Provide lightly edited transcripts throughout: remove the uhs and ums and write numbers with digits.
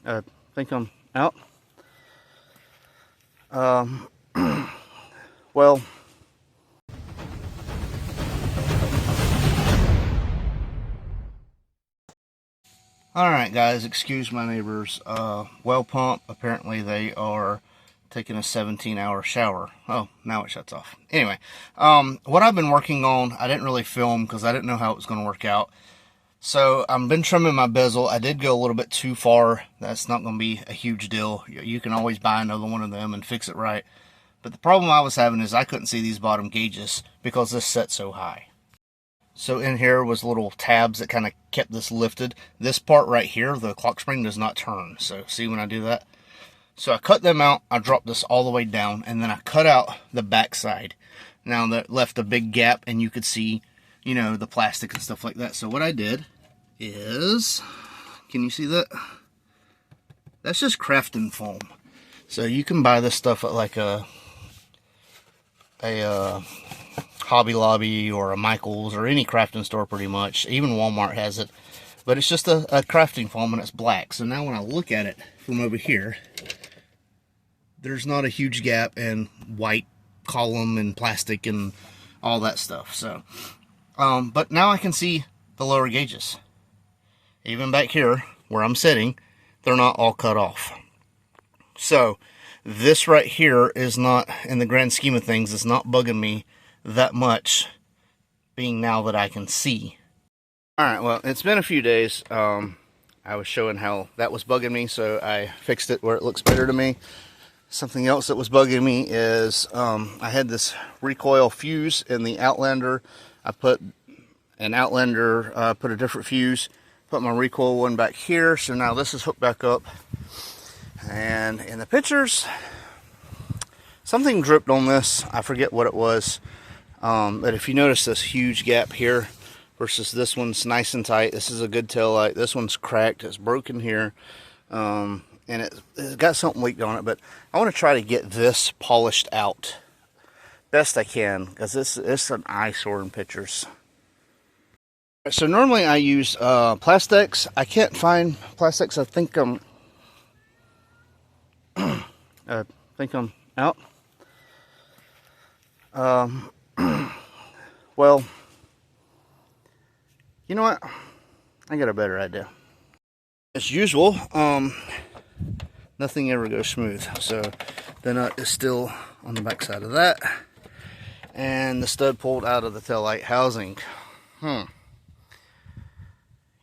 I think I'm out. Well, alright guys, excuse my neighbors. Well pump, apparently they are taking a 17-hour shower. Oh, now it shuts off. Anyway, what I've been working on, I didn't really film because I didn't know how it was going to work out. So I've been trimming my bezel. I did go a little bit too far. That's not going to be a huge deal. You can always buy another one of them and fix it right. But the problem I was having is I couldn't see these bottom gauges because this set so high. So in here was little tabs that kind of kept this lifted. This part right here, the clock spring does not turn. So see when I do that? So I cut them out. I dropped this all the way down, and then I cut out the back side. Now that left a big gap, and you could see, you know, the plastic and stuff like that. So what I did is, can you see that? That's just crafting foam. So you can buy this stuff at like a Hobby Lobby or a Michael's or any crafting store pretty much. Even Walmart has it. But it's just a crafting foam, and it's black. So now when I look at it from over here, there's not a huge gap and white column and plastic and all that stuff. So, but now I can see the lower gauges. Even back here where I'm sitting, they're not all cut off. So this right here is not, in the grand scheme of things, it's not bugging me that much, being now that I can see. Alright, well, it's been a few days. I was showing how that was bugging me, so I fixed it where it looks better to me. Something else that was bugging me is I had this recoil fuse in the Outlander. I put an Outlander, put a different fuse, put my recoil one back here, so now this is hooked back up. And in the pictures, something dripped on this. I forget what it was. But if you notice this huge gap here versus this one's nice and tight. This is a good tail light. This one's cracked. It's broken here. And it's got something leaked on it. But I want to try to get this polished out best I can, because this is an eyesore in pictures. So normally I use plastics. I can't find plastics. I think I'm out. Well, you know what? I got a better idea. As usual, nothing ever goes smooth. So the nut is still on the back side of that, and the stud pulled out of the taillight housing.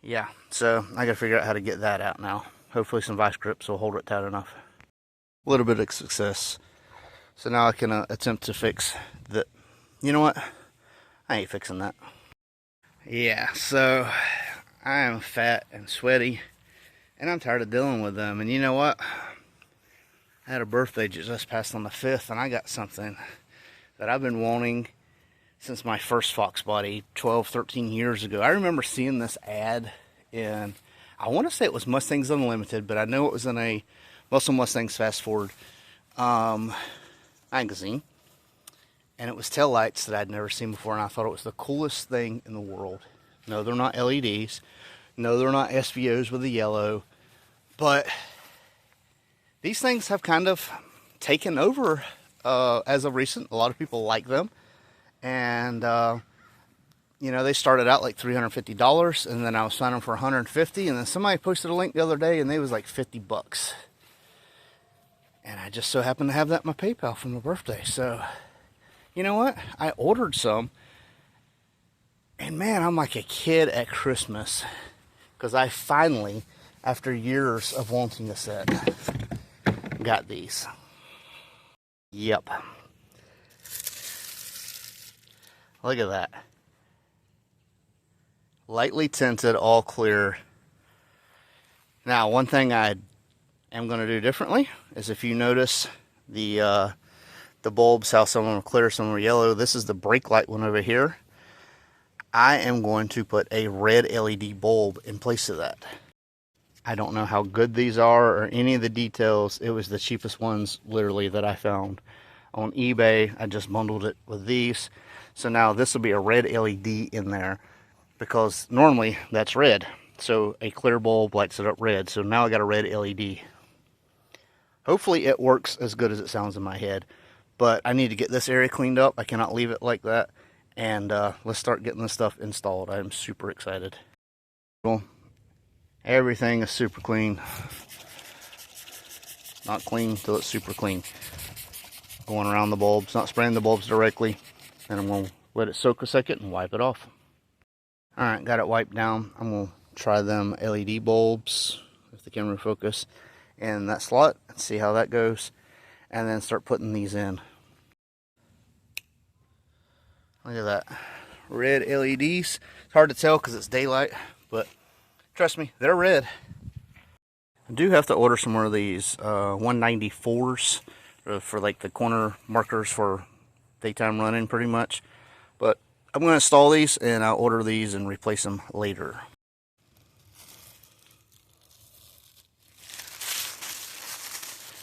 Yeah, so I gotta figure out how to get that out now. Hopefully some vice grips will hold it tight enough. A little bit of success. So now I can attempt to fix the, you know what? I ain't fixing that. Yeah, so I am fat and sweaty, and I'm tired of dealing with them. And you know what? I had a birthday just passed on the 5th, and I got something that I've been wanting since my first foxbody 12, 13 years ago. I remember seeing this ad in, I want to say it was Mustangs Unlimited, but I know it was in a Muscle Mustangs Fast Forward magazine. And it was taillights that I'd never seen before, and I thought it was the coolest thing in the world. No, they're not LEDs. No, they're not SVOs with the yellow. But these things have kind of taken over as of recent. A lot of people like them. And, you know, they started out like $350, and then I was finding them for $150, and then somebody posted a link the other day, and they was like $50. And I just so happened to have that in my PayPal from my birthday, so you know what? I ordered some, and man, I'm like a kid at Christmas, because I finally, after years of wanting a set, got these. Yep. Look at that. Lightly tinted, all clear. Now, one thing I am going to do differently is, if you notice the bulbs, how some of them are clear, some of them are yellow. This is the brake light one over here. I am going to put a red LED bulb in place of that. I don't know how good these are or any of the details. It was the cheapest ones, literally, that I found on eBay. I just bundled it with these. So now this will be a red LED in there, because normally that's red. so a clear bulb lights it up red. So now I got a red LED. Hopefully it works as good as it sounds in my head, but I need to get this area cleaned up. I cannot leave it like that. And let's start getting this stuff installed. I am super excited. Well, everything is super clean. Not clean until it's super clean. Going around the bulbs, not spraying the bulbs directly. And I'm going to let it soak a second and wipe it off. Alright, got it wiped down. I'm going to try them LED bulbs, if the camera focus, in that slot and see how that goes. And then start putting these in. Look at that. Red LEDs. It's hard to tell because it's daylight, but trust me, they're red. I do have to order some more of these 194s for like the corner markers for daytime running pretty much. But I'm going to install these and I'll order these and replace them later.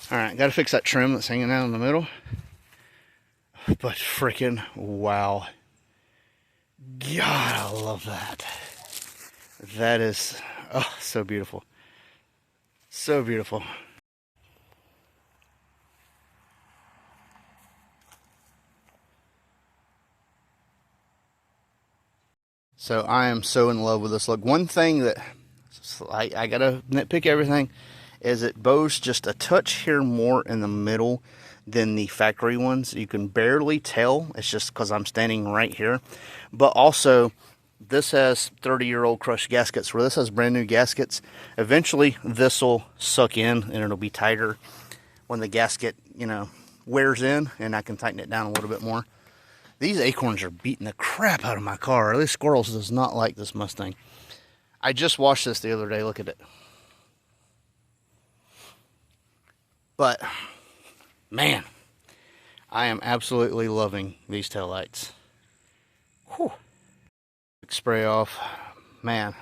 Alright, got to fix that trim that's hanging out in the middle. But freaking wow. God, I love that. That is, oh, so beautiful. So beautiful. So I am so in love with this look. One thing that I gotta nitpick everything is it bows just a touch here more in the middle than the factory ones. You can barely tell. It's just because I'm standing right here. But also, this has 30-year-old crushed gaskets, where this has brand new gaskets. Eventually, this will suck in and it'll be tighter when the gasket, you know, wears in, and I can tighten it down a little bit more. These acorns are beating the crap out of my car. This Squirrels does not like this Mustang. I just washed this the other day. Look at it. But man, I am absolutely loving these taillights. Whew. Spray off. Man,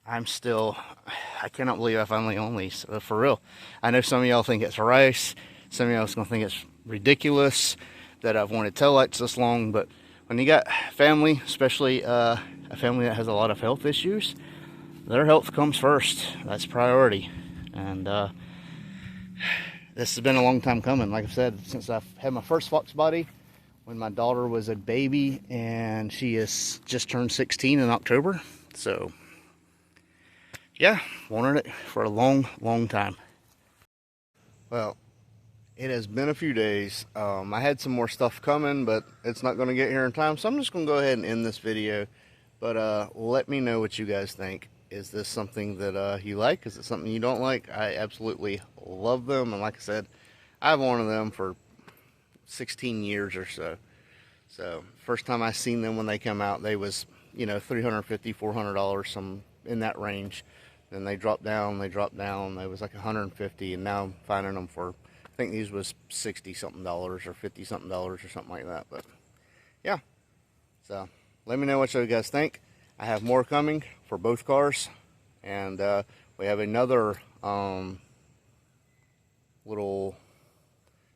I cannot believe I finally own these, for real. I know some of y'all think it's rice. Some of y'all is going to think it's ridiculous that I've wanted taillights this long, but when you got family, especially a family that has a lot of health issues, their health comes first. That's priority. And this has been a long time coming. Like I said, since I've had my first foxbody when my daughter was a baby, and she is just turned 16 in October. So yeah, wanted it for a long time. Well, it has been a few days. I had some more stuff coming, but it's not going to get here in time, so I'm just going to go ahead and end this video. But let me know what you guys think. Is this something that you like? Is it something you don't like? I absolutely love them, and like I said, I've wanted them for 16 years or so. So first time I seen them when they come out, they was, you know, $350, $400, some in that range. Then they dropped down. They was like $150, and now I'm finding them for, I think these was $60 something or $50 something or something like that. But yeah, so let me know what you guys think. I have more coming for both cars, and we have another little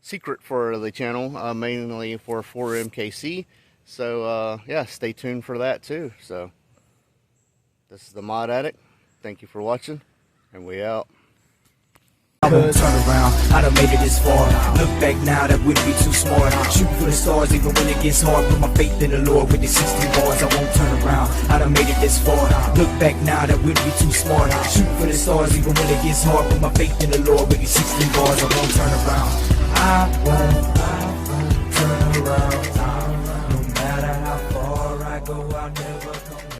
secret for the channel, mainly for 4MKC. So yeah, stay tuned for that too. So this is the Mod Addict. Thank you for watching, and we out. Turn around, I done made it this far. Look back now, that wouldn't be too smart. Shoot for the stars even when it gets hard. Put my faith in the Lord with the 16 bars, I won't turn around. I done made it this far. Look back now, that wouldn't be too smart. Shoot for the stars even when it gets hard. Put my faith in the Lord with the 16 bars, I won't turn around. I won't turn around. No matter how far I go, I'll never come.